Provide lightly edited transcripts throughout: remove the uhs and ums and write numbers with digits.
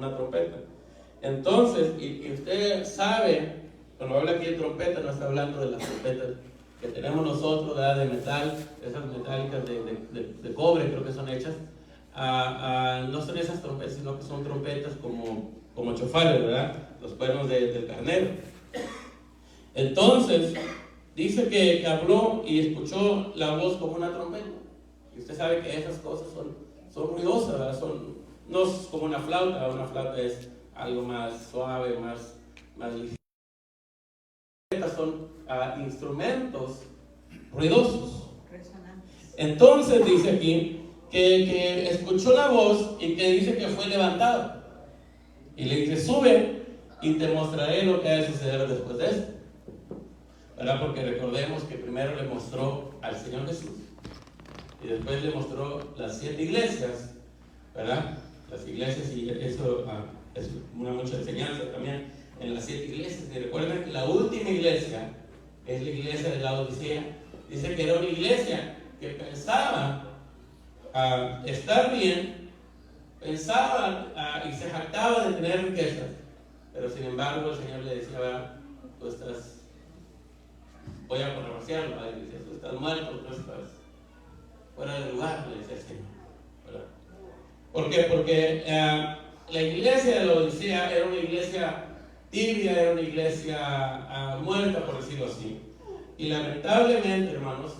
una trompeta. Entonces, y usted sabe, cuando habla aquí de trompeta, no está hablando de las trompetas que tenemos nosotros, ¿verdad? De metal, esas metálicas de cobre, creo que son hechas. No son esas trompetas, sino que son trompetas como chofares, ¿verdad? Los cuernos del carnero. Entonces, dice que habló y escuchó la voz como una trompeta. Y usted sabe que esas cosas son ruidosas, ¿verdad? No es como una flauta es algo más suave, más ligero. Son instrumentos ruidosos. Entonces dice aquí que escuchó la voz y que dice que fue levantado. Y le dice, sube y te mostraré lo que ha de suceder después de esto. ¿Verdad? Porque recordemos que primero le mostró al Señor Jesús y después le mostró las 7 iglesias, ¿verdad? Las iglesias, y eso es mucha enseñanza también en las 7 iglesias. Y recuerden que la última iglesia es la iglesia de la Odisea. Dice que era una iglesia que pensaba estar bien, pensaba y se jactaba de tener riquezas, pero sin embargo el Señor le decía, tú estás, voy a parafrasearlo, le decía, tú estás muerto, tú estás fuera de lugar, le decía el Señor, ¿verdad? ¿Por qué? Porque la iglesia de la Odisea era una iglesia tibia, era una iglesia muerta, por decirlo así. Y lamentablemente, hermanos,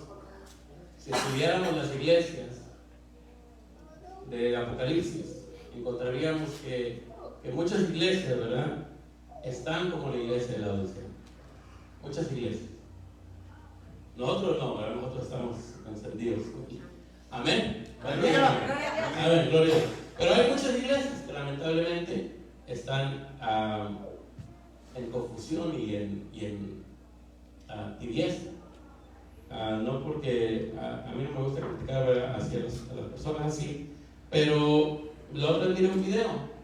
si estudiáramos las iglesias de Apocalipsis, encontraríamos que muchas iglesias, ¿verdad?, están como la iglesia de la Odisea. Muchas iglesias. Nosotros no, ¿verdad? Nosotros estamos encendidos. Amén. Amén, gloria a Dios. Pero hay muchas iglesias que lamentablemente están en confusión y en tibieza. No porque a mí no me gusta criticar, ¿verdad?, hacia a las personas así, pero la otra vez miré un video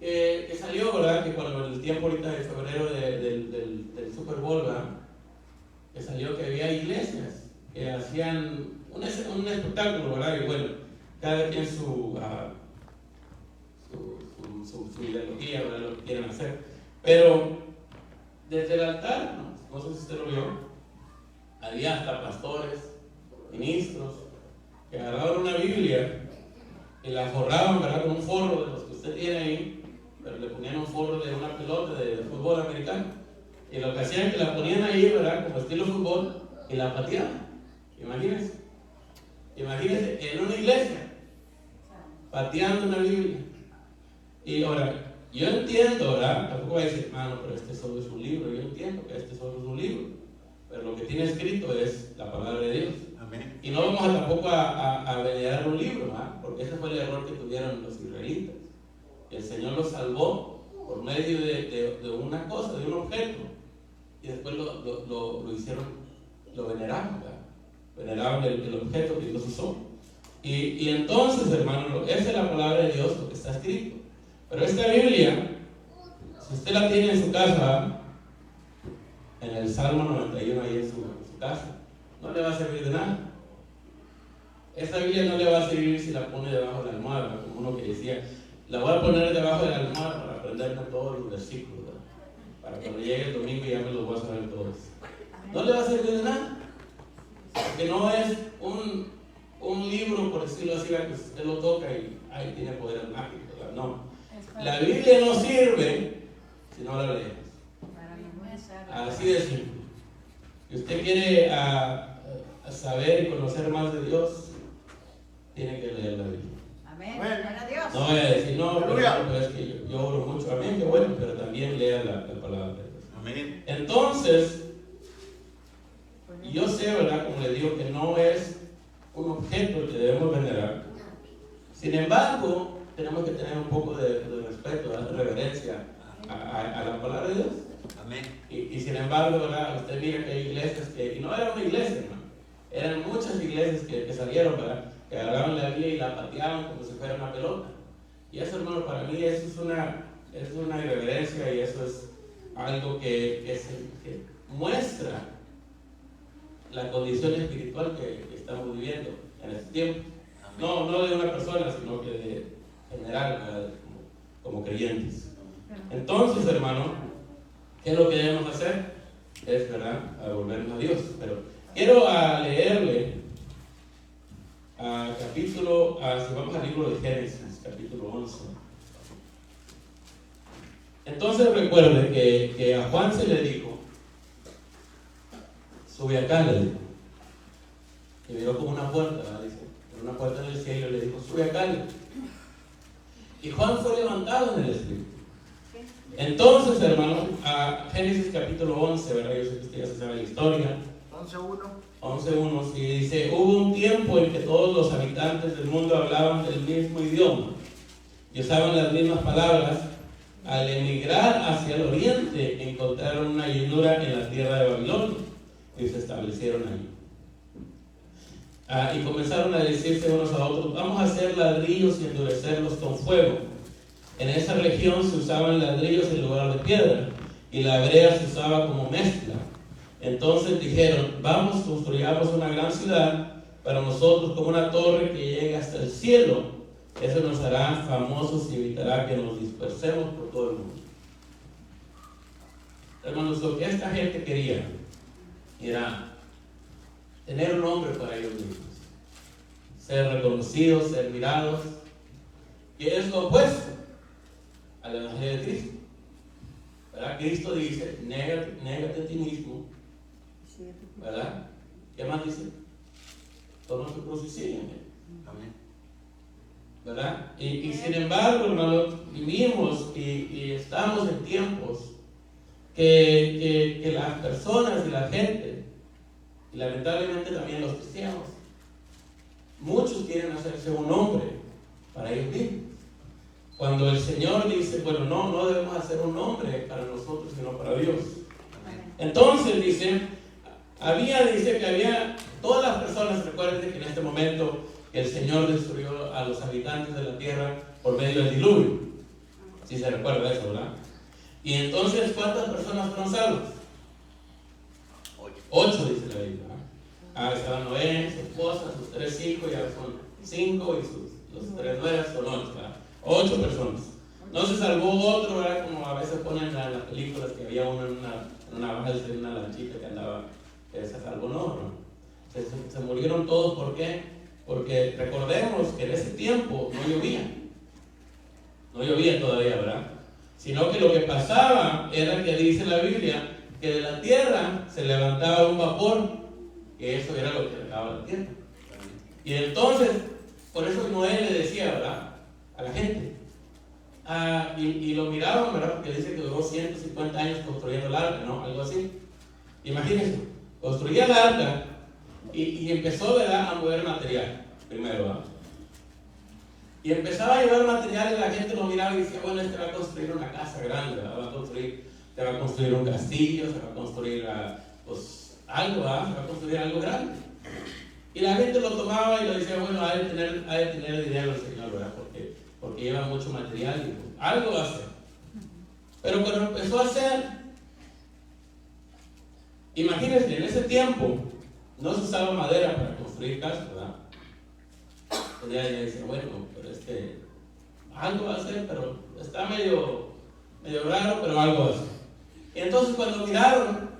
que salió, ¿verdad?, que cuando en el tiempo ahorita de febrero del Super Bowl, ¿verdad?, que salió que había iglesias que hacían un espectáculo, ¿verdad?, y bueno, cada quien su ideología, ¿verdad?, lo que quieran hacer, pero desde el altar, no sé si usted lo vio, había hasta pastores, ministros, que agarraban una Biblia y la forraban, ¿verdad?, con un forro de los que usted tiene ahí, pero le ponían un forro de una pelota de fútbol americano, y lo que hacían es que la ponían ahí, ¿verdad?, como estilo fútbol, y la pateaban. Imagínense en una iglesia pateando una Biblia. Y ahora, yo entiendo, ¿verdad?, tampoco voy a decir, hermano, pero este solo es un libro. Yo entiendo que este solo es un libro, pero lo que tiene escrito es la palabra de Dios. Amén. Y no vamos tampoco a venerar un libro, ¿verdad?, porque ese fue el error que tuvieron los israelitas. El Señor los salvó por medio de una cosa, de un objeto, y después lo hicieron, lo veneraron, ¿verdad? Veneraron el objeto que Dios usó. Y entonces, hermano, esa es la palabra de Dios, lo que está escrito. Pero esta Biblia, si usted la tiene en su casa, en el Salmo 91 ahí en su casa, no le va a servir de nada. Esta Biblia no le va a servir si la pone debajo de la almohada, como uno que decía, la voy a poner debajo de la almohada para aprenderme todos los versículos, ¿verdad?, para cuando llegue el domingo ya me los voy a saber todos. No le va a servir de nada, porque no es un libro, por decirlo así, que usted lo toca y ahí tiene poder mágico, ¿verdad? No. La Biblia no sirve si no la leemos. Así de simple. Si usted quiere saber y conocer más de Dios, tiene que leer la Biblia. Amén. No voy a decir, no, pero es que yo oro mucho. Amén, qué bueno, pero también lea la palabra de Dios. Amén. Entonces, yo sé, ¿verdad?, como le digo, que no es un objeto que debemos venerar. Sin embargo, tenemos que tener un poco de respeto, de reverencia a la palabra de Dios. Amén. Y sin embargo, ¿verdad?, usted mira que hay iglesias y no era una iglesia, ¿no?, eran muchas iglesias que salieron, ¿verdad?, que agarraban la Biblia y la pateaban como si fuera una pelota. Y eso, hermano, para mí eso es una irreverencia, y eso es algo que muestra la condición espiritual que estamos viviendo en este tiempo. No de una persona, sino que de general, ¿verdad?, como creyentes. Entonces, hermano, ¿qué es lo que debemos hacer? Es, ¿verdad?, a volvernos a Dios. Pero quiero leerle capítulo, si vamos al libro de Génesis, capítulo 11. Entonces recuerde que a Juan se le dijo, sube acá, le dijo, y vio como una puerta, ¿verdad? Dice, una puerta en el cielo, le dijo, sube acá, le dijo. Y Juan fue levantado en el Espíritu. Entonces, hermano, a Génesis capítulo 11, ¿verdad? Yo sé que usted ya se sabe la historia. 11.1, sí, dice, hubo un tiempo en que todos los habitantes del mundo hablaban del mismo idioma y usaban las mismas palabras. Al emigrar hacia el oriente, encontraron una llanura en la tierra de Babilonia y se establecieron allí. Y comenzaron a decirse unos a otros, vamos a hacer ladrillos y endurecerlos con fuego. En esa región se usaban ladrillos en lugar de piedra y la brea se usaba como mezcla. Entonces dijeron, vamos, construyamos una gran ciudad para nosotros como una torre que llegue hasta el cielo. Eso nos hará famosos y evitará que nos dispersemos por todo el mundo. Hermanos, lo que esta gente quería era tener un nombre para ellos mismos, ser reconocidos, ser mirados, que es lo opuesto al Evangelio de Cristo. ¿Verdad? Cristo dice, négate a ti mismo, ¿verdad? ¿Qué más dice? Toma tu cruz y sígueme. Amén. ¿Verdad? Y sin embargo, hermanos, vivimos y estamos en tiempos que las personas y la gente, y lamentablemente también los cristianos, muchos quieren hacerse un nombre para ellos mismos. Cuando el Señor dice, bueno, no debemos hacer un nombre para nosotros, sino para Dios. Entonces dice que había todas las personas, recuerden que en este momento el Señor destruyó a los habitantes de la tierra por medio del diluvio. Si se recuerda eso, ¿verdad? Y entonces, ¿cuántas personas fueron salvas? 8, dice la Biblia. Estaban Noé, su esposa, sus 3 hijos, ya son 5, y sus 3 nueras son 8, ¿verdad? 8 personas. No se salvó otro, ¿verdad? Como a veces ponen en las películas que había uno en una balsa, en una lanchita que andaba, que se salvó, no. Se murieron todos, ¿por qué? Porque recordemos que en ese tiempo no llovía todavía, ¿verdad? Sino que lo que pasaba era que dice la Biblia que de la tierra se levantaba un vapor, que eso era lo que regaba la tierra. Y entonces, por eso Noé le decía, ¿verdad?, a la gente. Y lo miraban, ¿verdad?, porque dice que duró 150 años construyendo el arca, ¿no? Algo así. Imagínense, construía el arca y empezó, ¿verdad?, a mover material primero, ¿verdad? Y empezaba a llevar material y la gente lo miraba y decía, bueno, este va a construir una casa grande, ¿verdad? Se va a construir un castillo, se va a construir pues, algo, ¿verdad? Se va a construir algo grande. Y la gente lo tomaba y lo decía, bueno, ha de tener dinero el Señor, ¿verdad? Porque lleva mucho material y pues, algo va a hacer. Pero cuando empezó a hacer, imagínense, en ese tiempo no se usaba madera para construir casas, ¿verdad? Pues ya decía, bueno, pero algo va a hacer, pero está medio raro, pero algo va a hacer. Y entonces cuando miraron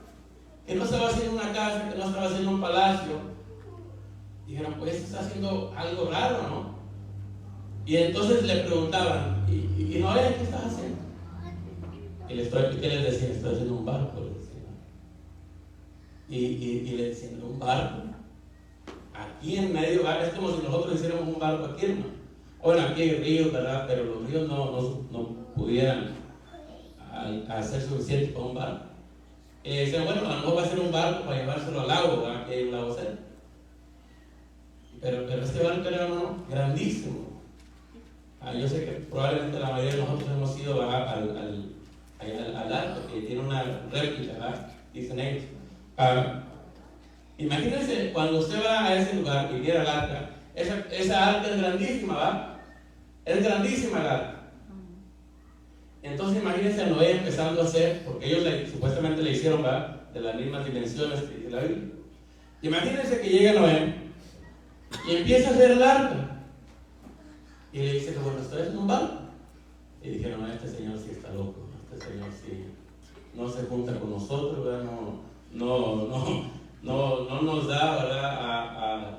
que no se va a hacer una casa, que no se va a hacer un palacio, dijeron, pues está haciendo algo raro, ¿no? Y entonces le preguntaban, ¿y Noé qué estás haciendo? Y ¿qué les decían? Estoy haciendo un barco, les decían. Y le decían, ¿un barco? Aquí en medio, es como si nosotros hiciéramos un barco aquí, ¿no? Bueno, aquí hay ríos, ¿verdad? Pero los ríos no pudieran hacer suficiente para un barco. Y decían, bueno, a lo mejor va a ser un barco para llevárselo al lago, ¿verdad? Que hay un lago cerca. Pero este barco era grandísimo. Yo sé que probablemente la mayoría de nosotros hemos ido al arco, que tiene una réplica, ¿verdad? Dicen ellos. Imagínense cuando usted va a ese lugar y viera el arca, esa arca es grandísima, ¿verdad? Es grandísima el arca. Entonces imagínense a Noé empezando a hacer, porque ellos supuestamente le hicieron, ¿verdad?, de las mismas dimensiones que dice la Biblia. Imagínense que llega Noé y empieza a hacer el arca. Y le dice que bueno, estoy en un barco. y dijeron, no, este señor sí está loco, este señor sí no se junta con nosotros, ¿verdad? No nos da, ¿verdad?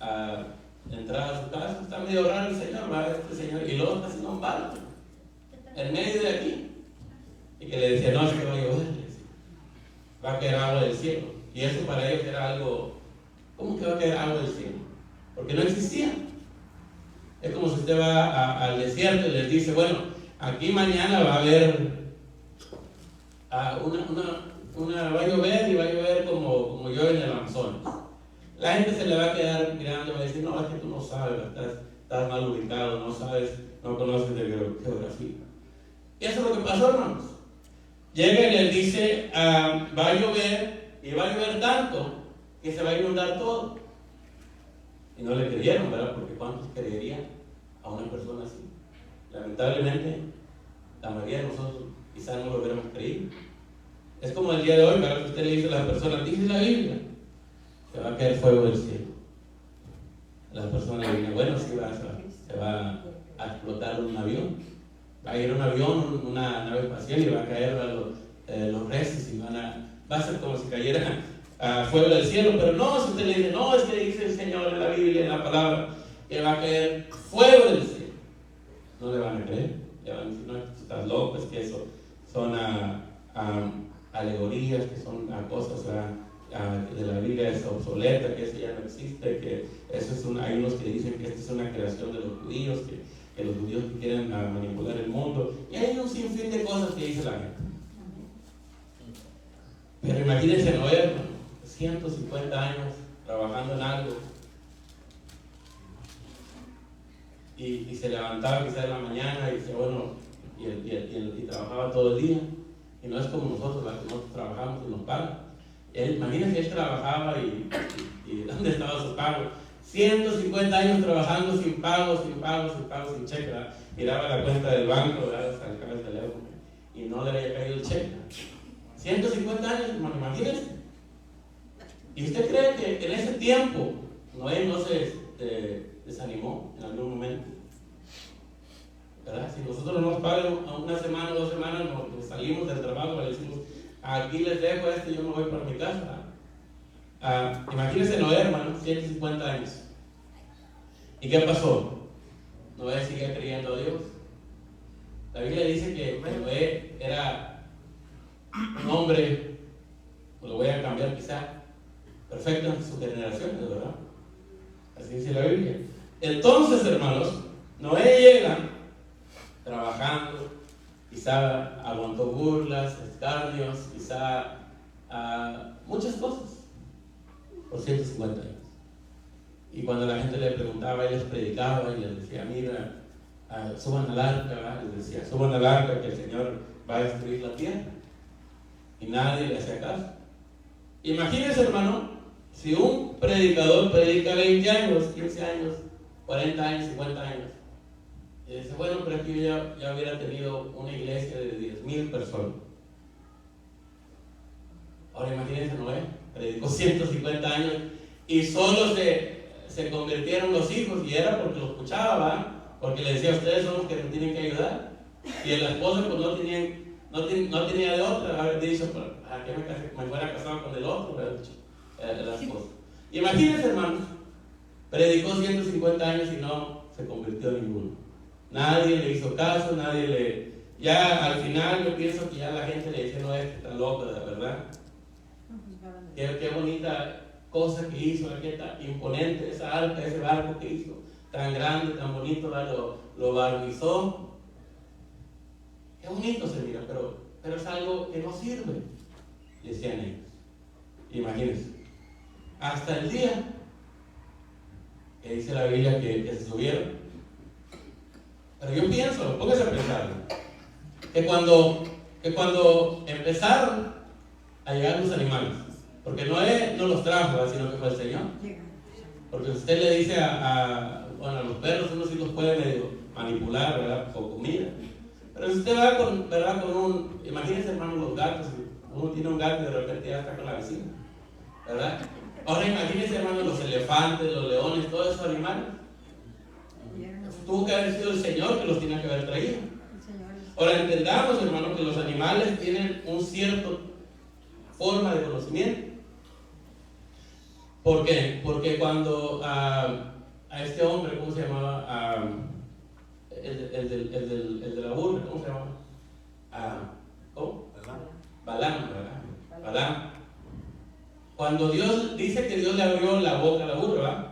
A entrar a su casa. Está medio raro el señor, ¿verdad? Este señor, y luego está haciendo un barco en medio de aquí, y que le decía, no, es que va a llover, va a caer agua del cielo, y eso para ellos era algo, ¿cómo que va a caer agua del cielo? Porque no existía. Es como si usted va al desierto y les dice, bueno, aquí mañana va a haber va a llover, y va a llover como llueve en el Amazonas. La gente se le va a quedar mirando y va a decir, no, es que tú no sabes, estás mal ubicado, no sabes, no conoces de geografía. Y eso es lo que pasó, hermanos. Llega y les dice, va a llover, y va a llover tanto que se va a inundar todo. Y no le creyeron, ¿verdad? Porque ¿cuántos creerían a una persona así? Lamentablemente, la mayoría de nosotros quizás no lo hubiéramos creído. Es como el día de hoy, ¿verdad? Que usted le dice a las personas, dice la Biblia, que va a caer fuego del cielo. Las personas le dicen, bueno, sí, se va a explotar un avión. Va a ir un avión, una nave espacial, y va a caer los restos, y va a ser como si cayera fuego del cielo. Pero no, si usted le dice, no, es que dice el Señor en la Biblia, en la palabra, que va a caer fuego del cielo, no le van a creer. Le van a decir, no, estás loco, es que eso son alegorías, que son cosas de la Biblia es obsoleta, que eso ya no existe, que eso es hay unos que dicen que esto es una creación de los judíos, que los judíos quieren manipular el mundo, y hay un sinfín de cosas que dice la gente. Pero imagínense Noé, 150 años trabajando en algo, y se levantaba quizás en la mañana y decía, bueno, y trabajaba todo el día, y no es como nosotros, que nosotros trabajamos y nos pagan. Imagínense, él trabajaba y ¿dónde estaba su pago? 150 años trabajando sin pago, sin cheque, ¿verdad? Miraba la cuenta del banco, ¿verdad? Sacaba el teléfono y no le había caído el cheque. 150 años, hermano, imagínense. ¿Y usted cree que en ese tiempo Noé no se desanimó en algún momento? ¿Verdad? Si nosotros no nos pagan a una semana o 2 semanas, nos salimos del trabajo y le decimos, aquí les dejo esto y yo me voy para mi casa. Imagínense Noé, hermano, 150 años. ¿Y qué pasó? Noé sigue creyendo a Dios. La Biblia dice que Noé era un hombre, lo voy a cambiar quizá, perfecto en sus generaciones, ¿verdad? Así dice la Biblia. Entonces, hermanos, Noé llega trabajando, quizá aguantó burlas, escarnios, quizá muchas cosas por 150 años. Y cuando la gente le preguntaba, él les predicaba y les decía, mira, suban al arca, ¿verdad? Les decía, suban al arca que el Señor va a destruir la tierra. Y nadie le hacía caso. Imagínense, hermano, si un predicador predica 20 años, 15 años, 40 años, 50 años, y dice, bueno, pero aquí yo ya hubiera tenido una iglesia de 10,000 personas. Ahora imagínense Noé, predicó 150 años y solo se convirtieron los hijos, y era porque lo escuchaba, ¿verdad? Porque le decía, ustedes son los que me tienen que ayudar. Y la esposa pues no tenía de otra, haber dicho, ¿a qué me fuera casado con el otro? La esposa. Y imagínense, hermanos, predicó 150 años y no se convirtió en ninguno. Nadie le hizo caso, ya al final yo pienso que ya la gente le dice, no, está loco, ¿verdad? Qué bonita cosa que hizo, qué tan imponente esa arca, ese barco que hizo, tan grande, tan bonito, lo barnizó. Qué bonito se mira, pero es algo que no sirve, decían ellos. Imagínense, hasta el día que dice la Biblia que se subieron. Pero yo pienso, póngase a pensar, que cuando empezaron a llegar los animales, porque Noé no los trajo, sino que fue el Señor. Porque usted le dice a los perros, uno sí los puede medio manipular, ¿verdad? Con comida. Pero si usted va con imagínense, hermano, los gatos, uno tiene un gato y de repente ya está con la vecina, ¿verdad? Ahora imagínense, hermano, los elefantes, los leones, todos esos animales. Tuvo que haber sido el Señor que los tenía que haber traído. Ahora entendamos, hermano, que los animales tienen un cierto forma de conocimiento. ¿Por qué? Porque cuando a este hombre, ¿cómo se llamaba? El de la burra, ¿cómo se llamaba? ¿Cómo? Balaam, ¿verdad? Balaam. Cuando Dios dice que Dios le abrió la boca a la burra, ¿verdad?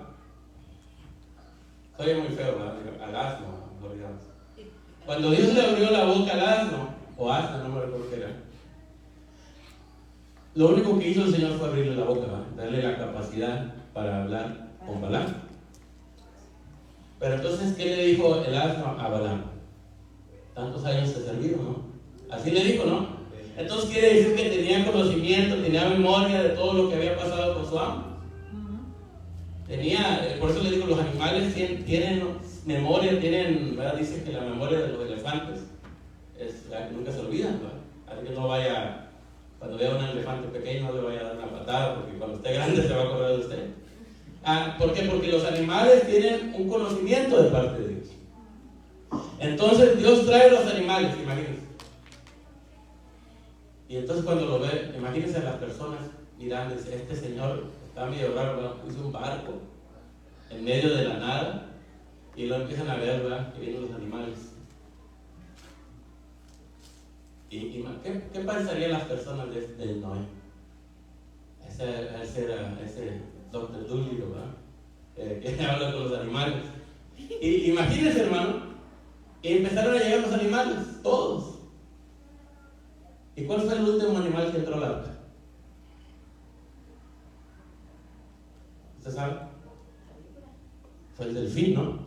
Soy muy feo, ¿verdad? Al asno, lo digamos. Cuando Dios le abrió la boca al asno, o asno, no me recuerdo qué era, lo único que hizo el Señor fue abrirle la boca, ¿verdad? Darle la capacidad para hablar con Balaam. Pero entonces, ¿qué le dijo el asno a Balaam? Tantos años te he servido, ¿no? Así le dijo, ¿no? Entonces quiere decir que tenía conocimiento, tenía memoria de todo lo que había pasado con su amo. Por eso le digo, los animales tienen memoria, ¿verdad? Dice que la memoria de los elefantes es la que nunca se olvida, ¿verdad? Así que no vaya, cuando vea un elefante pequeño, no le vaya a dar una patada, porque cuando esté grande se va a acordar de usted. ¿Por qué? Porque los animales tienen un conocimiento de parte de Dios. Entonces Dios trae los animales, imagínense. Y entonces cuando lo ve, imagínense a las personas mirando, dice, este señor está medio raro, ¿verdad? Puso un barco en medio de la nada y lo empiezan a ver, ¿verdad? Que vienen los animales. ¿Qué pensarían las personas de Noé? Ese Dr. Dolittle, ¿verdad? Que habla con los animales. Y imagínense, hermano, y empezaron a llegar los animales, todos. ¿Y cuál fue el último animal que entró al arca? ¿Usted sabe? Fue el delfín, ¿no?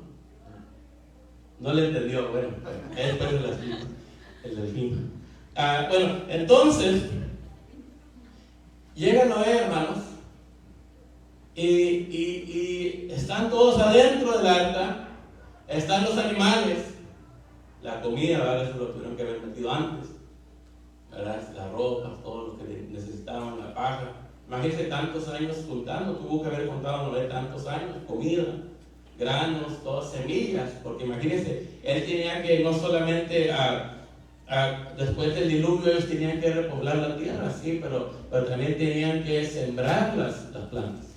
No le entendió, bueno, después de las filas, el delfín. Bueno, entonces, llega Noé, hermanos, y están todos adentro del arca, están los animales, la comida, ¿verdad? Eso lo tuvieron que haber metido antes, ¿verdad? La ropa, todo lo que necesitaban, la paja. Imagínense tantos años juntando, tuvo que haber contado Noé tantos años, comida, granos, todas semillas, porque imagínense, él tenía que no solamente después del diluvio ellos tenían que repoblar la tierra, sí, pero también tenían que sembrar las plantas,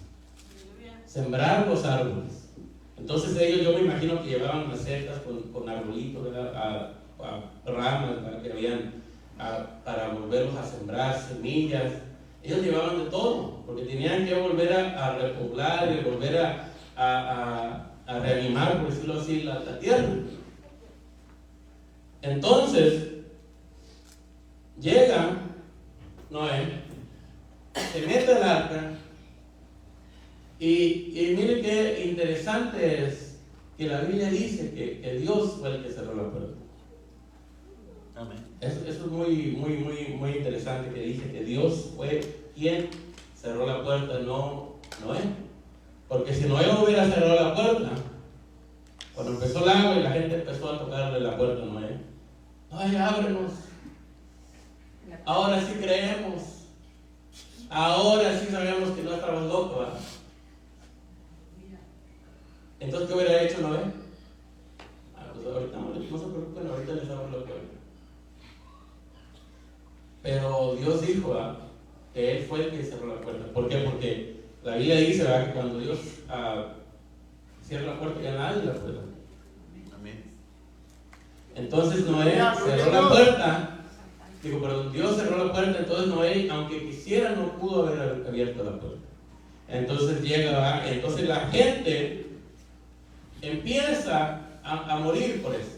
sembrar los árboles. Entonces ellos, yo me imagino que llevaban macetas con arbolitos, ramas, ¿verdad? Que habían para volverlos a sembrar, semillas. Ellos llevaban de todo, porque tenían que volver a repoblar y volver a reanimar, por decirlo así, la tierra. Entonces, llega Noé, se mete al arca, y mire qué interesante es que la Biblia dice que Dios fue el que cerró la puerta. Amén. Eso es muy interesante, que dice que Dios fue quien cerró la puerta, no Noé. Porque si Noé hubiera cerrado la puerta, cuando empezó el agua y la gente empezó a tocarle la puerta a Noé, Noé, ábrenos, ahora sí creemos, ahora sí sabemos que no estabas loco, ¿verdad? Entonces, ¿qué hubiera hecho Noé? Pues ahorita no se preocupen, ahorita les abro la puerta. Pero Dios dijo, ¿verdad?, que Él fue el que cerró la puerta. ¿Por qué? Porque la Biblia dice, ¿verdad?, que cuando Dios cierra la puerta, ya nadie la puede abrir. Amén. Entonces Noé cerró la puerta. Dios cerró la puerta, entonces Noé, aunque quisiera, no pudo haber abierto la puerta. Entonces llega, ¿verdad? Entonces la gente empieza a morir por eso.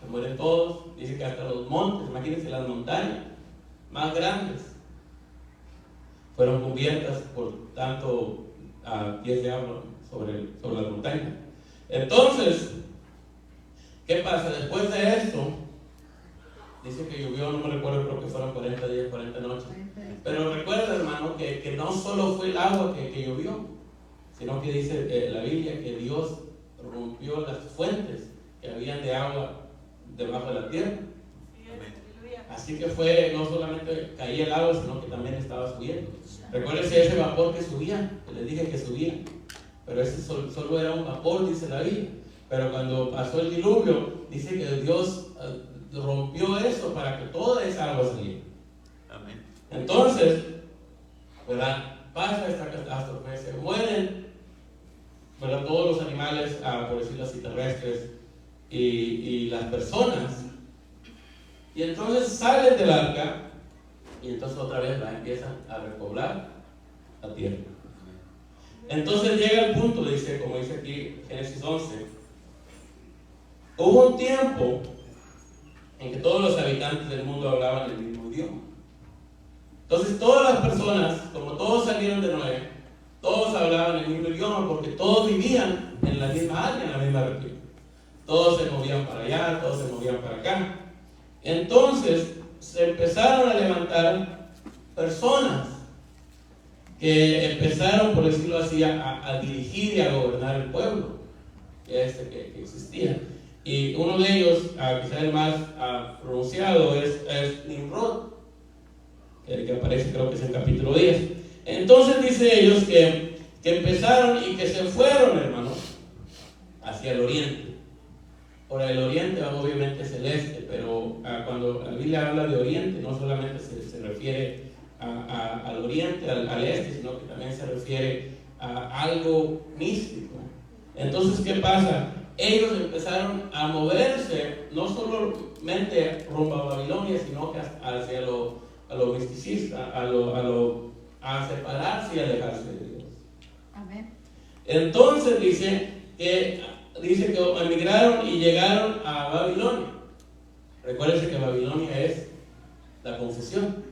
Se mueren todos, dice que hasta los montes, imagínense las montañas más grandes, fueron cubiertas por tanto pies de agua sobre la montaña. Entonces, ¿qué pasa? Después de esto, dice que llovió, no me recuerdo, creo que fueron 40 días, 40 noches. Pero recuerda, hermano, que no solo fue el agua que llovió, sino que dice la Biblia que Dios rompió las fuentes que habían de agua debajo de la tierra. Así que fue, no solamente caía el agua, sino que también estaba subiendo. Recuérdense ese vapor que subía, que les dije que subía, pero ese solo era un vapor, dice la Biblia. Pero cuando pasó el diluvio, dice que Dios rompió eso para que toda esa agua saliera. Amén. Entonces, ¿verdad? Pasa esta catástrofe, se mueren, ¿verdad? Todos los animales, por decirlo así, terrestres y las personas. Y entonces salen del arca y entonces otra vez empiezan a repoblar la tierra. Entonces llega el punto, dice, como dice aquí Génesis 11, hubo un tiempo en que todos los habitantes del mundo hablaban el mismo idioma. Entonces todas las personas, como todos salieron de Noé, todos hablaban el mismo idioma porque todos vivían en la misma área, en la misma región. Todos se movían para allá, todos se movían para acá. Entonces se empezaron a levantar personas que empezaron, por decirlo así, a dirigir y a gobernar el pueblo que existía. Y uno de ellos, quizás el más pronunciado, es Nimrod, que aparece, creo que es en capítulo 10. Entonces dice ellos que empezaron y que se fueron, hermanos, hacia el oriente. Por el oriente, obviamente es el este, pero cuando la Biblia habla de oriente, no solamente se refiere al oriente, al este, sino que también se refiere a algo místico. Entonces, ¿qué pasa? Ellos empezaron a moverse, no solamente rumbo a Babilonia, sino que hacia lo misticista, a separarse y alejarse de Dios. Amén. Entonces dice que emigraron y llegaron a Babilonia. Recuérdense que Babilonia es la confusión.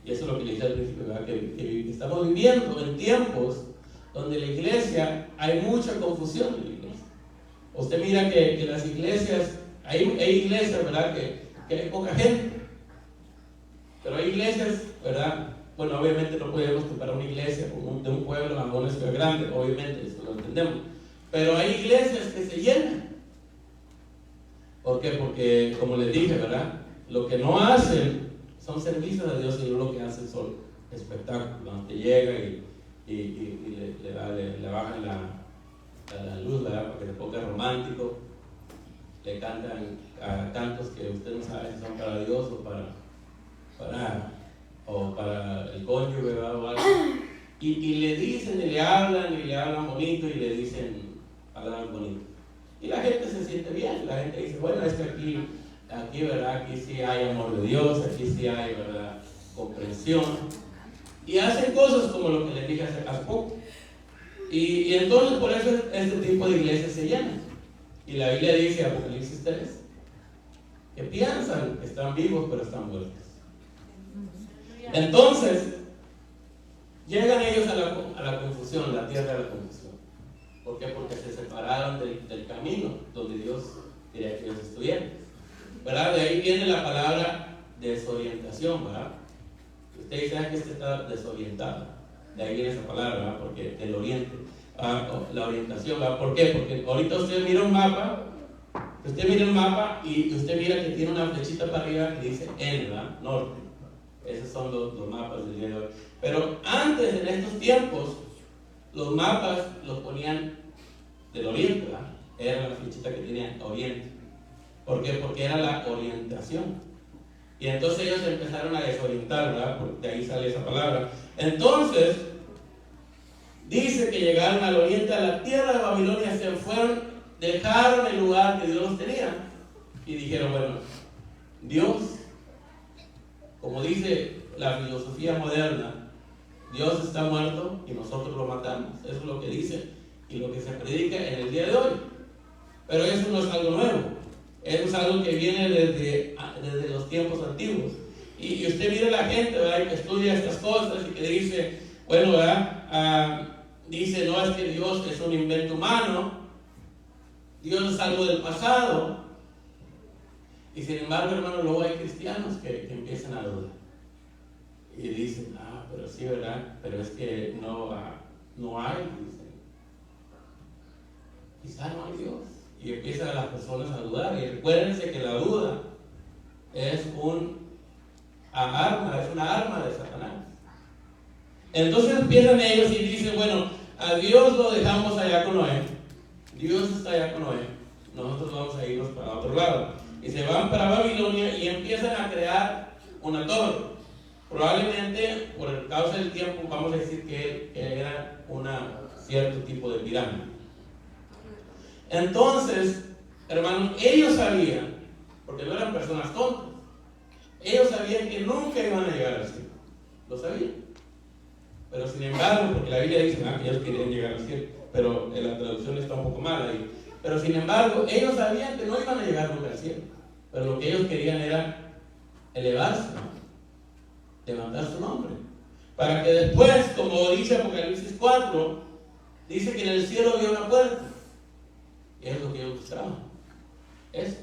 Y eso es lo que le dije al principio, ¿verdad? Que estamos viviendo en tiempos donde la iglesia hay mucha confusión en la iglesia. Usted mira que las iglesias, hay iglesias, ¿verdad? Que hay poca gente. Pero hay iglesias, ¿verdad? Bueno, obviamente no podemos comparar una iglesia de un pueblo a una ciudad grande, obviamente, eso lo entendemos. Pero hay iglesias que se llenan. ¿Por qué? Porque, como les dije, ¿verdad? Lo que no hacen son servicios a Dios, sino lo que hacen son espectáculos, donde llega y le bajan la luz, ¿verdad? Para que se ponga romántico, le cantan cantos que usted no sabe si son para Dios o para el cónyuge, ¿verdad? O algo. Y le dicen y le hablan bonito y le dicen palabras bonitas. Y la gente se siente bien, la gente dice, bueno, es que aquí, ¿verdad? Aquí sí hay amor de Dios, aquí sí hay, ¿verdad? Comprensión. Y hacen cosas como lo que les dije hace poco. Y entonces por eso este tipo de iglesias se llenan. Y la Biblia dice, Apocalipsis 3, que piensan que están vivos pero están muertos. Entonces, llegan ellos a la confusión, la tierra de la confusión. ¿Por qué? Porque se separaron del camino donde Dios quería que ellos estuvieran. ¿Verdad? De ahí viene la palabra desorientación, ¿verdad? Usted dice que usted está desorientado. De ahí viene esa palabra, ¿verdad? Porque del oriente. La orientación, ¿verdad? ¿Por qué? Porque ahorita usted mira un mapa, y usted mira que tiene una flechita para arriba que dice N, ¿verdad? Norte. Esos son los mapas del día de hoy. Pero antes, en estos tiempos, los mapas los ponían del oriente, ¿verdad? Era la flechita que tenía oriente. ¿Por qué? Porque era la orientación. Y entonces ellos empezaron a desorientar, ¿verdad? Porque de ahí sale esa palabra. Entonces, dice que llegaron al oriente, a la tierra de Babilonia, se fueron, dejaron el lugar que Dios los tenía y dijeron, bueno, Dios, como dice la filosofía moderna, Dios está muerto y nosotros lo matamos. Eso es lo que dice y lo que se predica en el día de hoy. Pero eso no es algo nuevo. Eso es algo que viene desde los tiempos antiguos. Y usted mira a la gente, ¿verdad? Que estudia estas cosas y que dice, bueno, ¿verdad? Dice, no es que Dios es un invento humano, Dios es algo del pasado. Y sin embargo, hermano, luego hay cristianos que empiezan a dudar. Y dicen, pero sí, ¿verdad? Pero es que no hay, dicen. Quizá no hay Dios. Y empiezan las personas a dudar. Y recuérdense que la duda es una arma de Satanás. Entonces empiezan ellos y dicen, bueno, a Dios lo dejamos allá con Noé. Dios está allá con Noé. Nosotros vamos a irnos para otro lado. y se van para Babilonia y empiezan a crear una torre. Probablemente, por el causa del tiempo, vamos a decir que era cierto tipo de pirámide. Entonces, hermanos, ellos sabían, porque no eran personas tontas, ellos sabían que nunca iban a llegar al cielo. Lo sabían. Pero sin embargo, porque la Biblia dice que ellos querían llegar al cielo, pero la traducción está un poco mala ahí. Pero sin embargo, ellos sabían que no iban a llegar nunca al cielo. Pero lo que ellos querían era elevarse, levantar su nombre. Para que después, como dice Apocalipsis 4, dice que en el cielo había una puerta. Y es lo que ellos buscaban. Eso.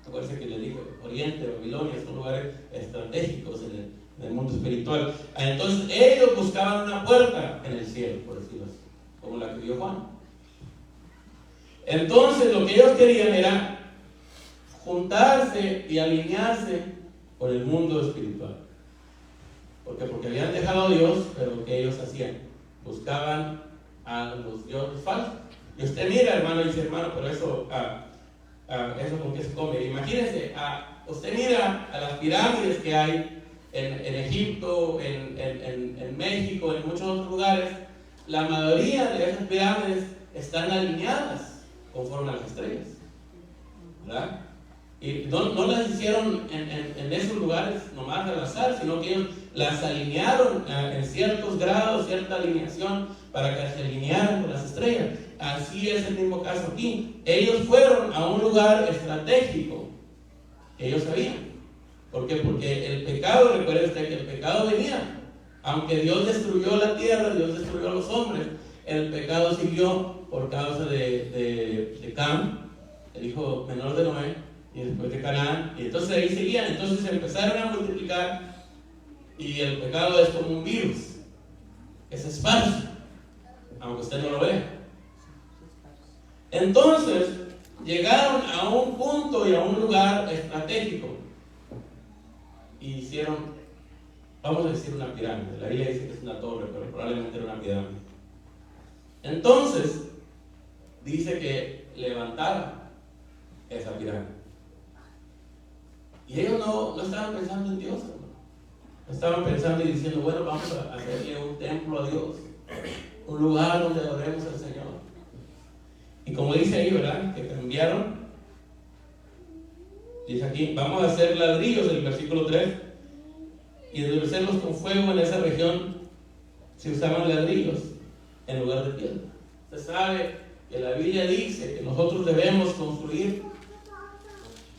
Acuérdense que les digo, Oriente, Babilonia, son lugares estratégicos en el mundo espiritual. Entonces ellos buscaban una puerta en el cielo, por decirlo así, como la que vio Juan. Entonces lo que ellos querían era juntarse y alinearse con el mundo espiritual. ¿Por qué? Porque habían dejado a Dios, pero ¿qué ellos hacían? Buscaban a los dioses falsos. Y usted mira, hermano, y dice, hermano, pero eso con qué se come. Imagínense, usted mira a las pirámides que hay en Egipto, en México, en muchos otros lugares. La mayoría de esas pirámides están alineadas conforme a las estrellas, ¿verdad? Y no las hicieron en esos lugares nomás al azar, sino que ellos las alinearon en ciertos grados, cierta alineación, para que se alinearan con las estrellas. Así es el mismo caso aquí. Ellos fueron a un lugar estratégico que ellos sabían. ¿Por qué? Porque el pecado, recuerde usted que el pecado venía. Aunque Dios destruyó la tierra, Dios destruyó a los hombres, el pecado siguió por causa de Cam, el hijo menor de Noé, y después de Canaán, y entonces ahí seguían. Entonces se empezaron a multiplicar, y el pecado es como un virus que se esparce, aunque usted no lo vea. Entonces llegaron a un punto y a un lugar estratégico y hicieron, vamos a decir, una pirámide. La Biblia dice que es una torre, pero probablemente era una pirámide. Entonces dice que levantaron esa pirámide. Y ellos no estaban pensando en Dios, no estaban pensando y diciendo, bueno, vamos a hacerle un templo a Dios, un lugar donde adoremos al Señor. Y como dice ahí, ¿verdad? Que cambiaron. Dice aquí, vamos a hacer ladrillos, en el versículo 3, y endurcerlos con fuego. En esa región se usaban ladrillos en lugar de piedra. Usted sabe que la Biblia dice que nosotros debemos construir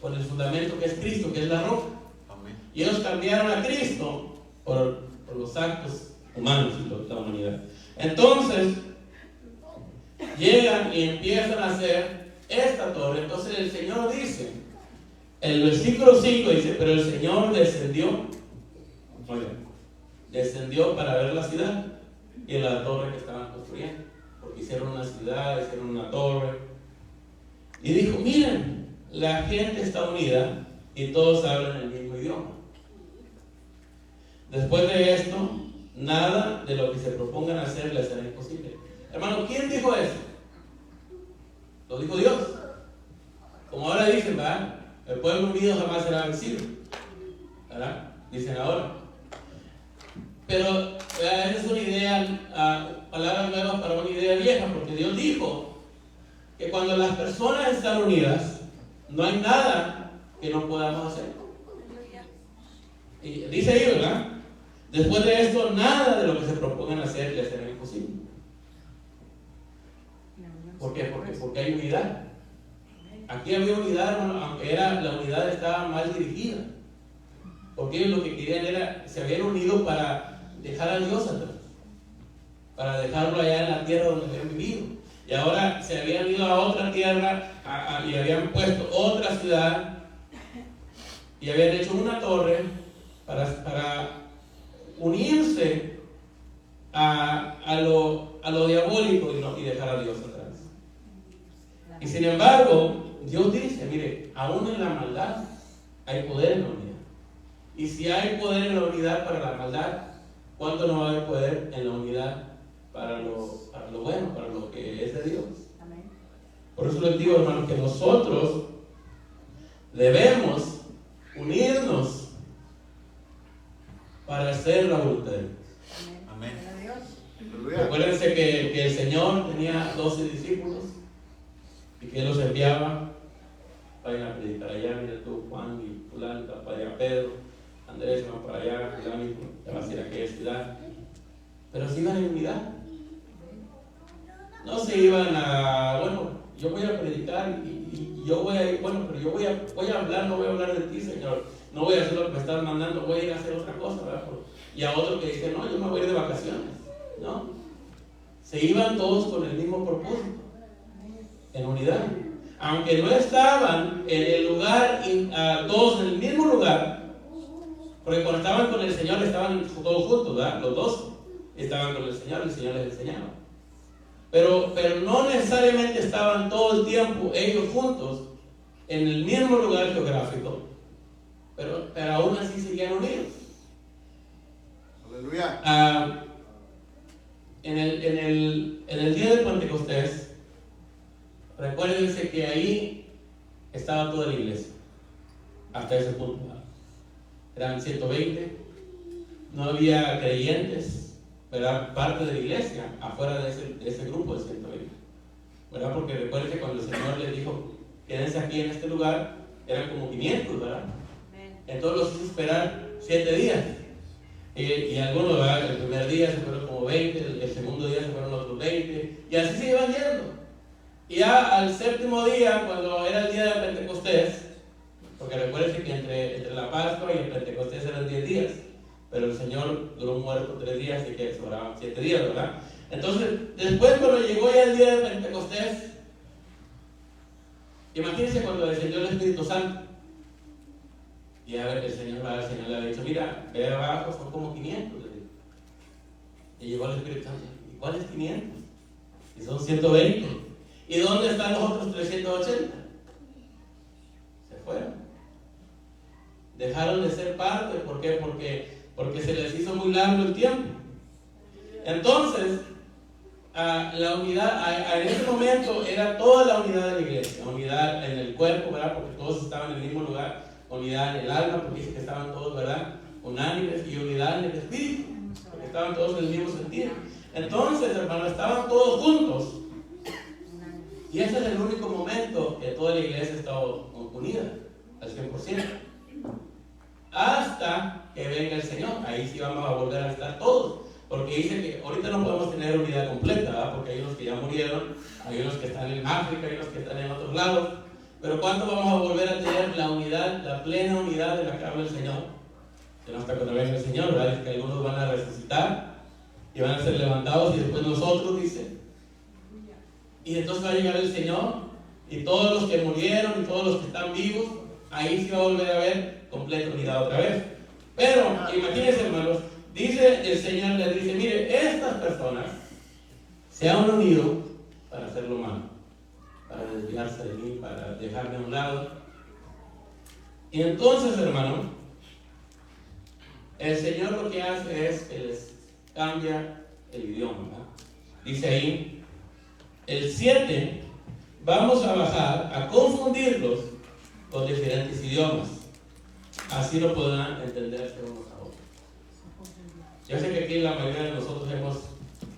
con el fundamento que es Cristo, que es la roca. Amén. Y ellos cambiaron a Cristo por los actos humanos y la humanidad. Entonces llegan y empiezan a hacer esta torre. Entonces el Señor dice, en el versículo 5 dice, pero el Señor descendió para ver la ciudad y la torre que estaban construyendo, porque hicieron una ciudad, hicieron una torre, y dijo, miren, la gente está unida y todos hablan el mismo idioma. Después de esto, nada de lo que se propongan hacer les será imposible. Hermano, ¿quién dijo eso? Lo dijo Dios. Como ahora dicen, ¿verdad? El pueblo unido jamás será vencido, ¿verdad? Dicen ahora. Pero esa es una idea, palabras nuevas para una idea vieja, porque Dios dijo que cuando las personas están unidas, no hay nada que no podamos hacer. Y dice ahí, ¿verdad? Después de esto, nada de lo que se propongan hacer les será imposible. ¿Por qué? Porque hay unidad. Aquí había unidad, aunque la unidad estaba mal dirigida. Porque ellos lo que querían era, se habían unido para dejar a Dios atrás, para dejarlo allá en la tierra donde habían vivido. Y ahora se habían ido a otra tierra y habían puesto otra ciudad y habían hecho una torre para unirse a lo diabólico y dejar a Dios atrás. Y sin embargo, Dios dice, mire, aún en la maldad hay poder en la unidad. Y si hay poder en la unidad para la maldad, ¿cuánto no va a haber poder en la unidad para lo bueno, para lo que es de Dios? Amén. Por eso les digo, hermanos, que nosotros debemos unirnos para hacer la voluntad de Dios. Amén. Recuérdense que el Señor tenía 12 discípulos y que Él los enviaba. Vayan a predicar allá, mira tú, Juan y fulano, para allá Pedro, Andrés, van para allá, fulano, te vas a ir a aquella ciudad. Pero se iban en unidad. No se iban a, bueno, yo voy a predicar y yo voy a ir, bueno, pero yo voy a hablar, no voy a hablar de ti, Señor. No voy a hacer lo que me estás mandando, voy a ir a hacer otra cosa, ¿verdad? Y a otro que dice, no, yo me voy a ir de vacaciones, ¿no? Se iban todos con el mismo propósito, en unidad. Aunque no estaban en el lugar, todos en el mismo lugar, porque cuando estaban con el Señor estaban todos juntos, ¿verdad? Los 12 estaban con el Señor les enseñaba. Pero no necesariamente estaban todo el tiempo ellos juntos en el mismo lugar geográfico, pero aún así seguían unidos. Aleluya. En el día de Pentecostés, recuérdense que ahí estaba toda la iglesia, hasta ese punto. Eran 120, no había creyentes, ¿verdad? Parte de la iglesia, afuera de ese grupo de 120, ¿verdad? Porque recuérdense cuando el Señor les dijo, quédense aquí en este lugar, eran como 500, ¿verdad? Entonces los hizo esperar 7 días. Y algunos, ¿verdad? El primer día se fueron como 20, el segundo día se fueron otros 20, y así se iban yendo. Y ya al séptimo día, cuando era el día de Pentecostés, porque recuerden que entre la Pascua y el Pentecostés eran 10 días, pero el Señor duró muerto 3 días, así que sobraban 7 días, ¿verdad? Entonces, después cuando llegó ya el día de Pentecostés, imagínense cuando descendió el Espíritu Santo. Y a ver, el Señor le había dicho, mira, ve abajo, son como 500. Y llegó el Espíritu Santo, ¿y cuáles 500? Y son 120. ¿Y dónde están los otros 380? Se fueron. Dejaron de ser parte. ¿Por qué? Porque se les hizo muy largo el tiempo. Entonces, la unidad, en ese momento era toda la unidad de la iglesia, unidad en el cuerpo, ¿verdad? Porque todos estaban en el mismo lugar. Unidad en el alma, porque dice que estaban todos, ¿verdad? Unánimes, y unidad en el espíritu, porque estaban todos en el mismo sentido. Entonces, hermanos, estaban todos juntos. Y ese es el único momento que toda la iglesia estaba unida, al 100%. Hasta que venga el Señor. Ahí sí vamos a volver a estar todos. Porque dice que ahorita no podemos tener unidad completa, ¿verdad? Porque hay unos que ya murieron, hay unos que están en África, hay unos que están en otros lados. Pero ¿cuándo vamos a volver a tener la unidad, la plena unidad de la que habla el Señor? Que no hasta cuando venga el Señor, ¿verdad? Es que algunos van a resucitar y van a ser levantados y después nosotros, dice. Y entonces va a llegar el Señor y todos los que murieron y todos los que están vivos, ahí sí va a volver a haber completa unidad otra vez. Pero imagínense, hermanos, dice el Señor, les dice, mire, estas personas se han unido para hacer lo malo, para desviarse de mí, para dejarme a un lado. Y entonces, hermano, el Señor lo que hace es que les cambia el idioma, ¿verdad? Dice ahí, el 7, vamos a bajar a confundirlos con diferentes idiomas. Así lo podrán entenderse unos a otros. Yo sé que aquí la mayoría de nosotros hemos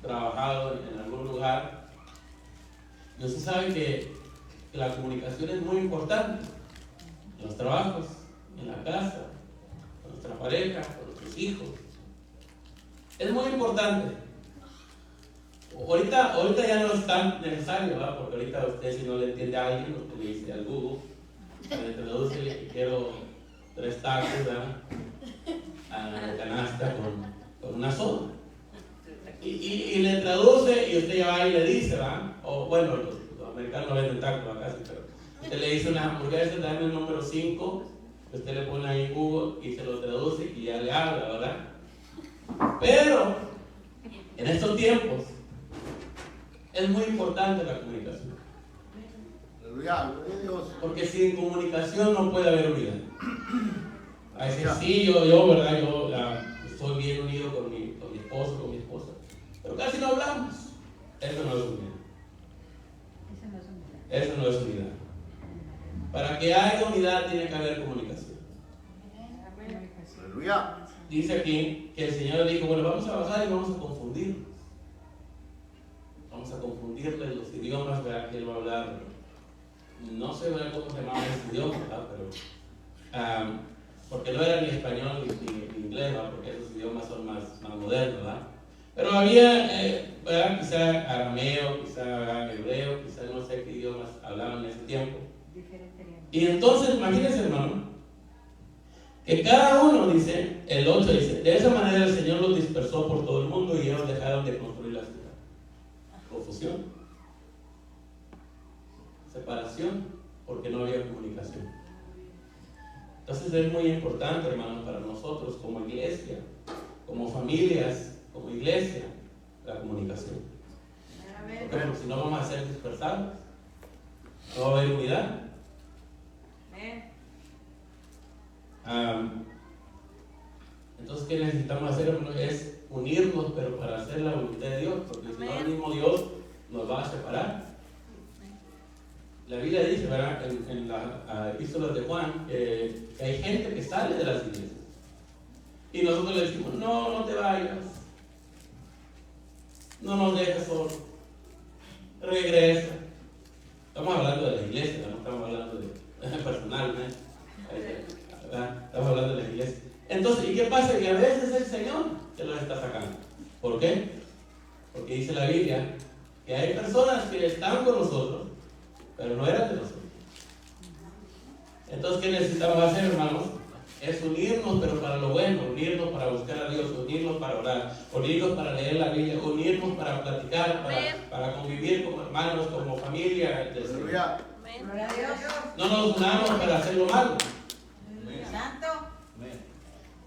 trabajado en algún lugar. Y usted sabe que la comunicación es muy importante en los trabajos, en la casa, con nuestra pareja, con nuestros hijos. Es muy importante. Ahorita ya no es tan necesario, ¿verdad? Porque ahorita usted, si no le entiende a alguien, usted le dice al Google, le traduce que quiero 3 tacos, ¿verdad? A la canasta con una soda. Y le traduce y usted ya va y le dice, ¿verdad? O bueno, los americanos no venden tacos acá, pero usted le dice una hamburguesa, dame el número 5, usted le pone ahí en Google y se lo traduce y ya le habla, ¿verdad? Pero en estos tiempos es muy importante la comunicación. Aleluya, gloria a Dios. Porque sin comunicación no puede haber unidad. A veces sí, yo, ¿verdad? Yo estoy bien unido con mi esposo, con mi esposa. Pero casi no hablamos. Eso no es unidad. Eso no es unidad. Para que haya unidad tiene que haber comunicación. Aleluya. Dice aquí que el Señor dijo, bueno, vamos a bajar y vamos a confundirlos. Vamos a confundirles los idiomas, ¿verdad? Que Él va a hablar. No sé cómo se llamaba ese idioma, ¿verdad? Pero, porque no era ni español ni inglés, ¿verdad? Porque esos idiomas son más modernos, ¿verdad? Pero había, ¿verdad? Quizá arameo, quizá hebreo, quizá no sé qué idiomas hablaban en ese tiempo. Y entonces, imagínense, hermano, que cada uno, dice, el 8 dice, de esa manera el Señor los dispersó por todo el mundo y ellos dejaron de construir la ciudad. Confusión, separación, porque no había comunicación. Entonces es muy importante, hermanos, para nosotros como iglesia, como familias, como iglesia, la comunicación. Porque si no vamos a ser dispersados, no va a haber unidad. Entonces, ¿qué necesitamos hacer, hermanos? Es unirnos, pero para hacer la voluntad de Dios, porque si no, el mismo Dios nos va a separar. La Biblia dice, ¿verdad? En las epístolas de Juan, que hay gente que sale de las iglesias y nosotros le decimos, no te vayas, no nos dejes solo, regresa. Estamos hablando de la iglesia, no estamos hablando de personal, ¿verdad? Estamos hablando de la iglesia. Entonces, ¿y qué pasa? Que a veces es el Señor que los está sacando. ¿Por qué? Porque dice la Biblia que hay personas que están con nosotros, pero no eran de nosotros. Entonces, ¿qué necesitamos hacer, hermanos? Es unirnos, pero para lo bueno, unirnos para buscar a Dios, unirnos para orar, unirnos para leer la Biblia, unirnos para platicar, para convivir como hermanos, como familia del Señor. No nos unamos para hacer lo malo.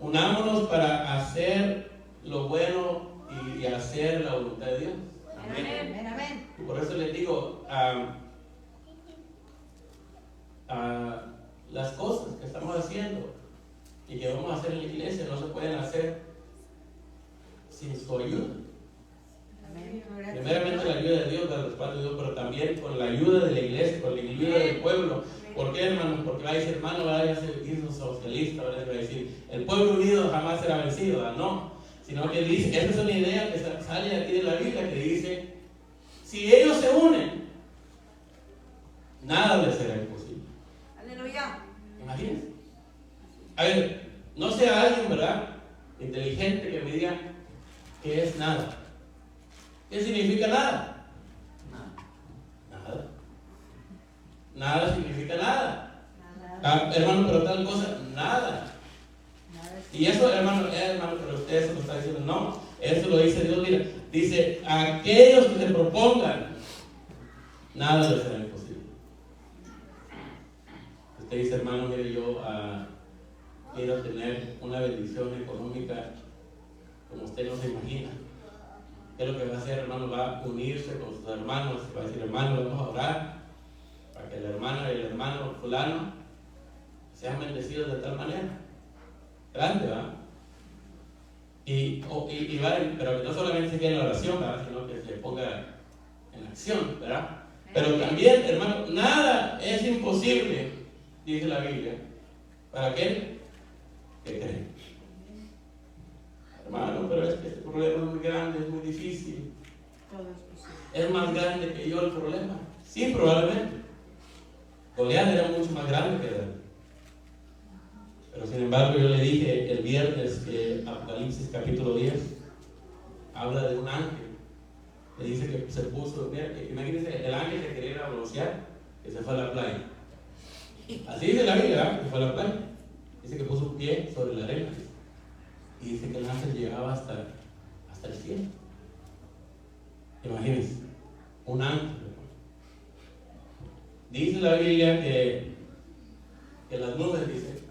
Unámonos para hacer lo bueno y hacer la voluntad de Dios. Amén. Y por eso les digo, las cosas que estamos haciendo y que vamos a hacer en la iglesia no se pueden hacer sin su ayuda. Primeramente la ayuda de Dios, el respaldo de Dios, pero también con la ayuda de la iglesia, con la ayuda del pueblo. ¿Por qué, hermanos? Porque va a decir, hermano, vaya a ser socialista, va a decir, el pueblo unido jamás será vencido, ¿verdad? No, sino que dice, esa es una idea que sale aquí de la Biblia, que dice, si ellos se unen, nada les será imposible. Aleluya. Imagínense. A ver, no sea alguien, ¿verdad?, inteligente que me diga que es nada. ¿Qué significa nada? Nada. Nada significa nada. Hermano, pero tal cosa, nada. Y eso, hermano, pero usted eso lo está diciendo, no. Eso lo dice Dios, mira. Dice, aquellos que se propongan, nada les será imposible. Usted dice, hermano, mire, yo quiero tener una bendición económica como usted no se imagina. ¿Qué es lo que va a hacer, hermano? Va a unirse con sus hermanos, va a decir, hermano, vamos a orar para que la hermana y el hermano fulano sean bendecidos de tal manera. Grande, ¿verdad? Pero que no solamente se quede en la oración, ¿verdad?, sino que se ponga en acción, ¿verdad? Pero también, hermano, nada es imposible, dice la Biblia, para aquel que cree. Hermano, pero es que este problema es muy grande, es muy difícil. Es más grande que yo el problema. Sí, probablemente. Goliat era mucho más grande que él. Pero sin embargo, yo le dije el viernes que Apocalipsis capítulo 10 habla de un ángel. Le dice que se puso, mira, imagínense el ángel que quería ir a broncear, que se fue a la playa. Así dice la Biblia, ¿verdad?, que fue a la playa. Dice que puso un pie sobre la arena. Y dice que el ángel llegaba hasta el cielo. Imagínense, un ángel. Dice la Biblia que las nubes, dice,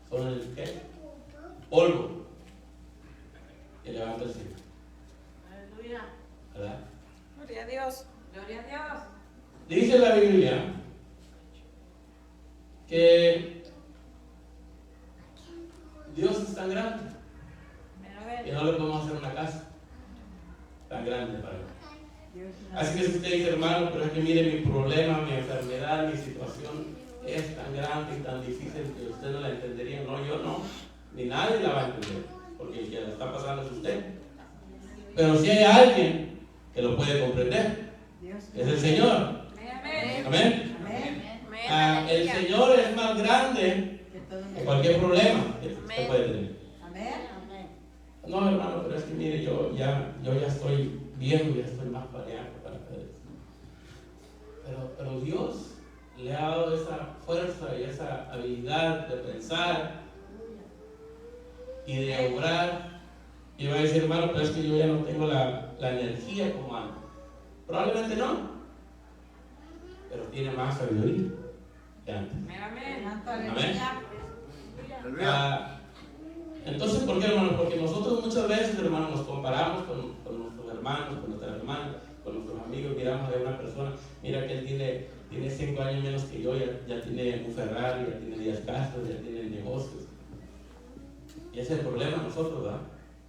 son el ¿qué? Polvo que levanta el cielo. Aleluya. ¿Verdad? Gloria a Dios. Gloria a Dios. Dice la Biblia que Dios es tan grande que no le podemos hacer una casa tan grande para él. Así que si usted dice, hermano, pero es que mire mi problema, mi enfermedad, mi situación, es tan grande y tan difícil que usted no la entendería. No, yo no, ni nadie la va a entender, porque el que la está pasando es usted. Pero si hay alguien que lo puede comprender, es el Señor. Amén. El Señor es más grande que cualquier problema que usted puede tener. No, hermano, pero es que mire, yo ya estoy viejo, ya estoy más pareado para eso. Pero Dios le ha dado esa fuerza y esa habilidad de pensar y de obrar. Y va a decir, hermano, pero es que yo ya no tengo la energía como antes. Probablemente no, pero tiene más sabiduría que antes. Amén. Entonces, ¿por qué, hermanos? Porque nosotros muchas veces, hermanos, nos comparamos con nuestros hermanos, con nuestras hermanas, con nuestros amigos. Miramos a una persona, mira que él tiene 5 años menos que yo, ya tiene un Ferrari, ya tiene 10 casas, ya tiene negocios. Y ese es el problema de nosotros, ¿verdad?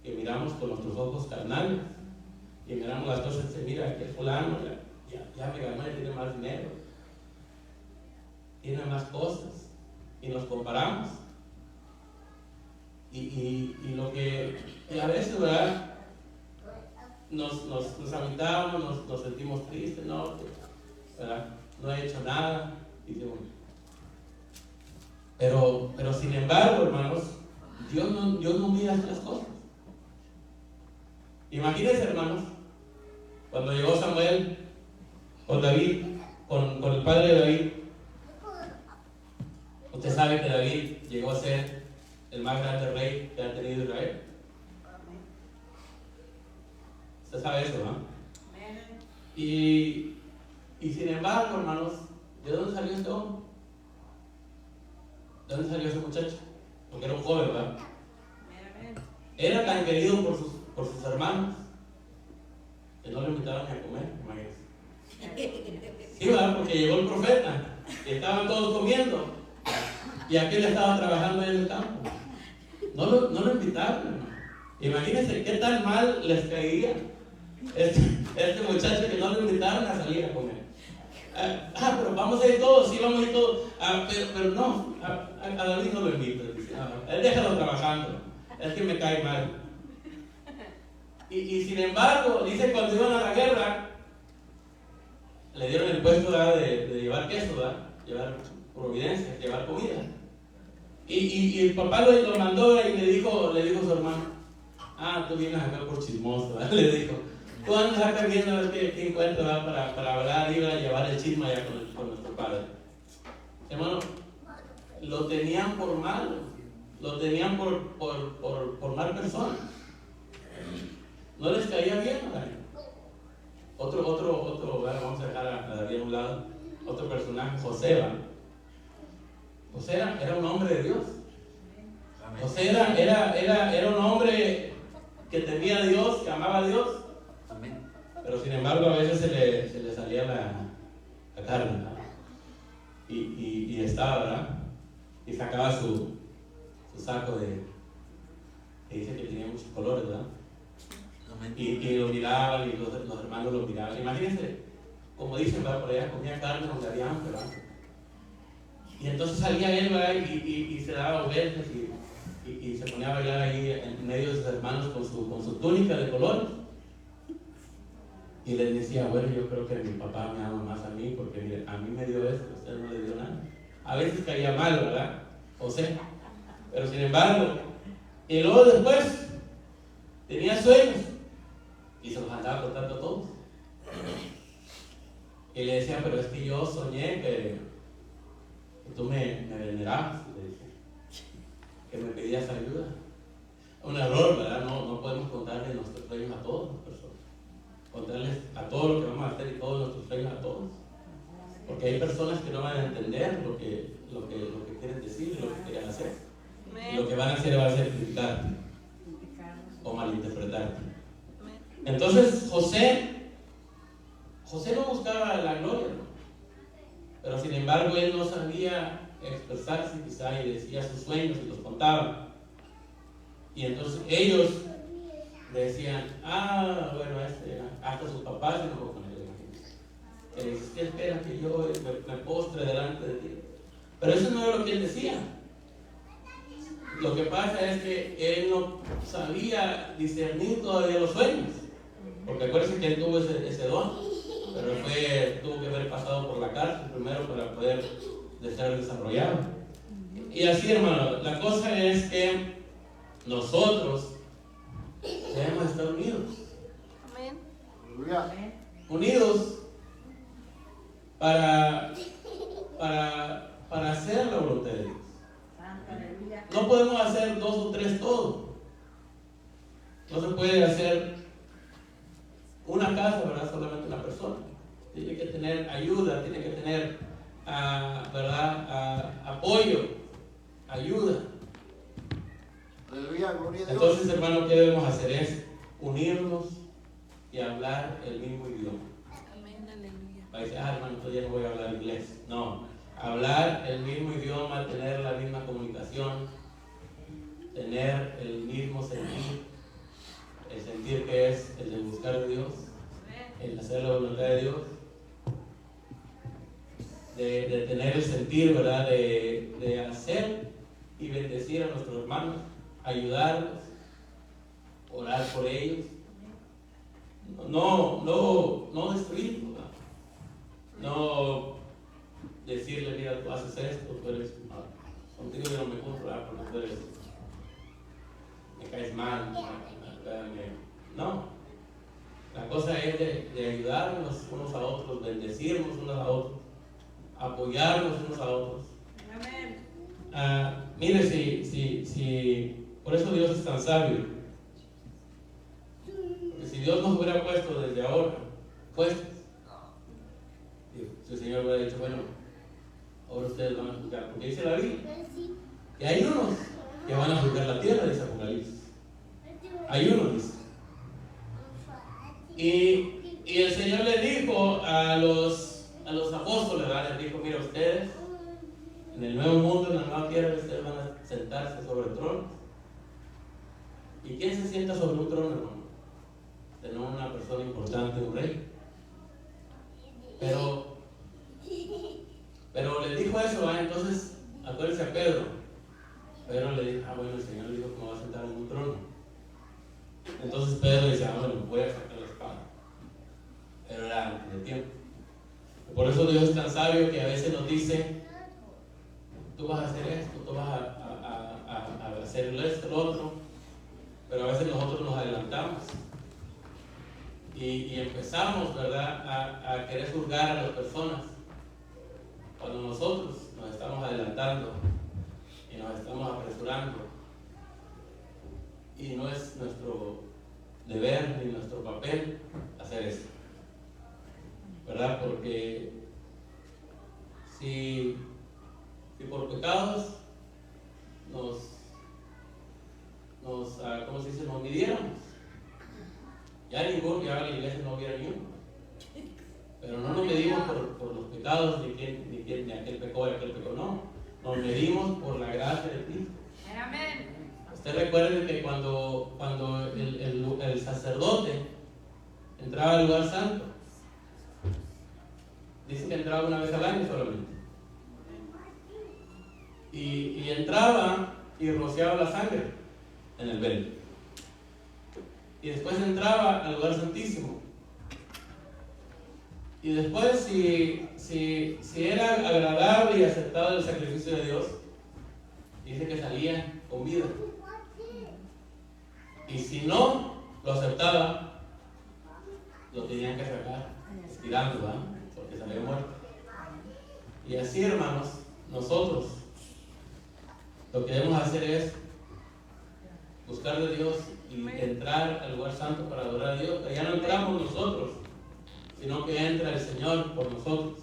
Que miramos con nuestros ojos carnales y miramos las cosas y mira que fulano ya me ganó, ya tiene más dinero, tiene más cosas, y nos comparamos. Y lo que a veces, ¿verdad? Nos lamentamos, nos sentimos tristes, ¿no? ¿Verdad? No he hecho nada, decimos. Pero sin embargo, hermanos, Dios no mira estas cosas. Imagínense, hermanos, cuando llegó Samuel con David, con el padre de David. Usted sabe que David llegó a ser el más grande rey que ha tenido Israel. Usted sabe eso, ¿no? Y sin embargo, hermanos, ¿de dónde salió este hombre? ¿De dónde salió ese muchacho? Porque era un joven, ¿verdad? Era tan querido por sus hermanos que no le invitaron a comer, imagínense. Sí, ¿verdad? Porque llegó el profeta y estaban todos comiendo y aquel estaba trabajando en el campo. No lo invitaron, hermano. Imagínense qué tan mal les caía este muchacho que no lo invitaron a salir a comer. Pero vamos a ir todos, sí, vamos a ir todos. Pero no, a David no lo invito. Él déjalo trabajando, es que me cae mal. Y sin embargo, dice cuando iban a la guerra, le dieron el puesto de llevar queso, ¿verdad? Llevar providencia, llevar comida. Y el papá lo mandó y le dijo a su hermano, tú vienes acá por chismoso, ¿verdad? Le dijo, tú andas acá viendo a ver qué encuentras, ¿verdad? Para hablar y a llevar el chisme allá con nuestro padre. Hermano, lo tenían por malo, lo tenían por mal persona. No les caía bien a David. Otro, ¿verdad? Vamos a dejar a David a un lado. Otro personaje, José, ¿verdad? José era un hombre de Dios. José era un hombre que temía a Dios, que amaba a Dios. Pero sin embargo a veces se le salía la carne, ¿verdad? Y estaba, ¿verdad? Y sacaba su saco que dice que tenía muchos colores, ¿verdad? Y lo miraban y los hermanos lo miraban. Imagínense, como dicen, ¿verdad? Por allá comía carne donde había hambre, ¿verdad? Y entonces salía él, ¿verdad? Y se daba vueltas y se ponía a bailar ahí en medio de sus hermanos con su túnica de colores. Y les decía, bueno, yo creo que mi papá me ama más a mí porque mire, a mí me dio esto, a usted no le dio nada. A veces caía mal, ¿verdad? José. Pero sin embargo, y luego después tenía sueños y se los andaba contando a todos. Y le decía, pero es que yo soñé que tú me venerabas, le decía, que me pedías ayuda. Un error, ¿verdad? No podemos contarle nuestros sueños a todas las personas. Contarles a todo lo que vamos a hacer y todos nuestros sueños a todos. Porque hay personas que no van a entender lo que quieren decir, lo que quieren hacer. Y lo que van a hacer va a ser criticarte o malinterpretarte. Entonces José no buscaba la gloria, ¿no? Pero sin embargo él no sabía expresarse quizá y decía sus sueños y los contaba. Y entonces ellos le decían, bueno, hasta sus papás se enojó con él. Que le dices, ¿qué esperas que yo me postre delante de ti? Pero eso no era lo que él decía. Lo que pasa es que él no sabía discernir todavía los sueños. Porque acuérdense que él tuvo ese don. Pero tuvo que haber pasado por la cárcel primero para poder ser desarrollado. Y así, hermano, la cosa es que nosotros debemos estar unidos. Amén. Aleluya. Unidos para hacer la voluntad de Dios. No podemos hacer 2 o 3 todo. No se puede hacer una casa, ¿verdad? Solamente una persona. Tiene que tener ayuda, tiene que tener, ¿verdad? Apoyo, ayuda. Aleluya, gloria a Dios. Entonces, hermano, ¿qué debemos hacer? Es unirnos y hablar el mismo idioma. Amén, aleluya. Va a decir, hermano, entonces ya no voy a hablar inglés. No, hablar el mismo idioma, tener la misma comunicación, tener el mismo sentir, el sentir que es el de buscar a Dios, el hacer la voluntad de Dios, de tener el sentir, ¿verdad? De hacer y bendecir a nuestros hermanos, ayudarlos, orar por ellos, no destruirlos, ¿verdad? No decirle, mira, tú haces esto, tú eres, contigo yo no me junto, ¿verdad? Porque tú eres, me caes mal, no. La cosa es de ayudarnos unos a otros, bendecirnos unos a otros, apoyarnos unos a otros. Amén. Mire, si por eso Dios es tan sabio. Porque si Dios nos hubiera puesto desde ahora, puestos, si el Señor hubiera dicho, bueno, ahora ustedes van a juzgar, porque dice la Biblia, que hay unos que van a juzgar la tierra, dice Apocalipsis. Hay unos, dice. Y el Señor le dijo a los apóstoles, ¿verdad? Les dijo, mira, ustedes en el nuevo mundo, en la nueva tierra, ustedes van a sentarse sobre tronos. ¿Y quién se sienta sobre un trono, hermano? No una persona importante, un rey. Pero le dijo eso, ¿verdad? Entonces, acuérdense a Pedro. Pedro le dijo, bueno, el Señor le dijo que me va a sentar en un trono. Entonces Pedro dice, bueno, voy a sacar la espada. Pero era antes de tiempo. Por eso Dios es tan sabio que a veces nos dice, tú vas a hacer esto, tú vas a hacer esto, lo otro, pero a veces nosotros nos adelantamos y empezamos, ¿verdad?, a querer juzgar a las personas cuando nosotros nos estamos adelantando y nos estamos apresurando, y no es nuestro deber ni nuestro papel hacer eso, ¿verdad? Porque si por pecados ¿cómo se dice? Nos midiéramos, ya la iglesia no hubiera ni uno. Pero no nos medimos por los pecados ni aquel pecó y aquel pecó, no. Nos medimos por la gracia de Cristo. Amén. Usted recuerde que cuando el sacerdote entraba al lugar santo, dice que entraba una vez al año solamente. Y entraba y rociaba la sangre en el velo. Y después entraba al lugar santísimo. Y después, si era agradable y aceptado el sacrificio de Dios, dice que salía con vida. Y si no lo aceptaba, lo tenían que sacar estirando, ¿verdad? Porque salía muerto. Y así, hermanos, nosotros lo que debemos hacer es buscar de Dios y entrar al lugar santo para adorar a Dios. Ya no entramos nosotros, sino que entra el Señor por nosotros.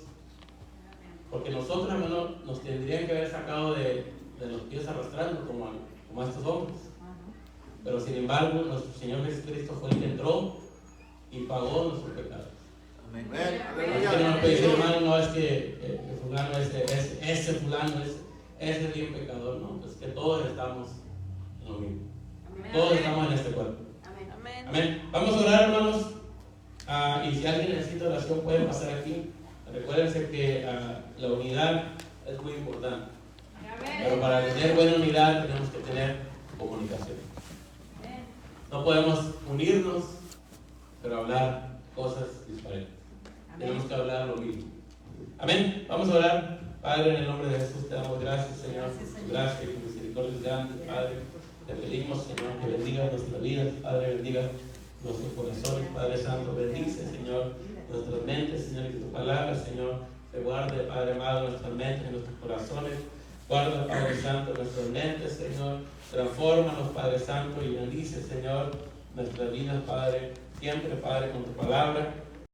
Porque nosotros, hermanos, nos tendrían que haber sacado de los pies arrastrando como a estos hombres. Pero sin embargo, nuestro Señor Jesucristo fue el que entró y pagó nuestros pecados. Amén. Es que no nos puede decir, hermano, no es que fulano ese fulano ese es bien pecador, no, es que todos estamos en lo mismo. Todos estamos en este cuerpo. Amén. Amén. Vamos a orar, hermanos. Y si alguien necesita oración, pueden pasar aquí. Recuérdense que la unidad es muy importante. Amén. Pero para tener buena unidad tenemos que tener comunicación. No podemos unirnos, pero hablar cosas diferentes. Tenemos que hablar lo mismo. Amén. Vamos a orar. Padre, en el nombre de Jesús te damos gracias, Señor. Tu gracia y tu misericordia es grande, Padre. Te pedimos, Señor, que bendiga nuestras vidas, Padre, bendiga nuestros corazones, Padre Santo. Bendice, Señor, nuestras mentes, Señor, y tu palabra, Señor. Se guarde, Padre amado, nuestras mentes y nuestros corazones. Guarda, Padre Santo, nuestras mentes, Señor. Transfórmanos, Padre Santo, y bendice, Señor, nuestras vidas, Padre. Siempre, Padre, con tu palabra.